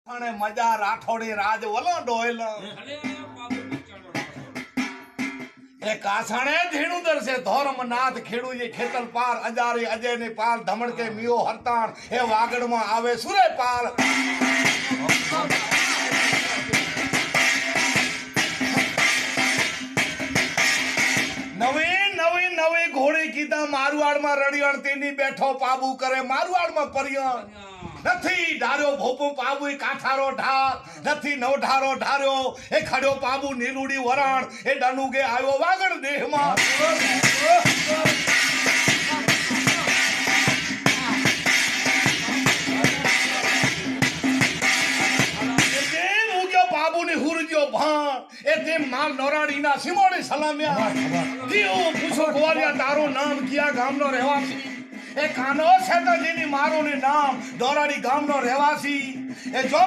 અને મજા રાઠોડી રાજ વલો ડોયલ એ કાસણે ધીણું દરસે ધોરમનાથ ખેડું એ ખેતલ પાર અજારી અજય ને પાલ ધમણકે મિયો હરતાણ એ વાગડમાં આવે સુરે પાલ નવી ઘોડી કીધા મારવાડમાં રડિયાણ તેની બેઠો પાબુ કરે મારવાડમાં પરિયણ નથી ઢાર્યો ભોપો પાબુ કાઠારો ઢાર નથી નવઢારો ઢાર્યો એ ખડ્યો પાબુ નીલુડી વરાણ એ ડનુગે આવ્યો વાગડ દેહમાં માલ નોરાડીના સિમોડી સલામ્યા પૂછો ગોવાલિયા તારું નામ કિયા ગામનો રહેવાસી એ કાનો સેતાજીની મારું નામ દોરાડી ગામનો રહેવાસી એ જો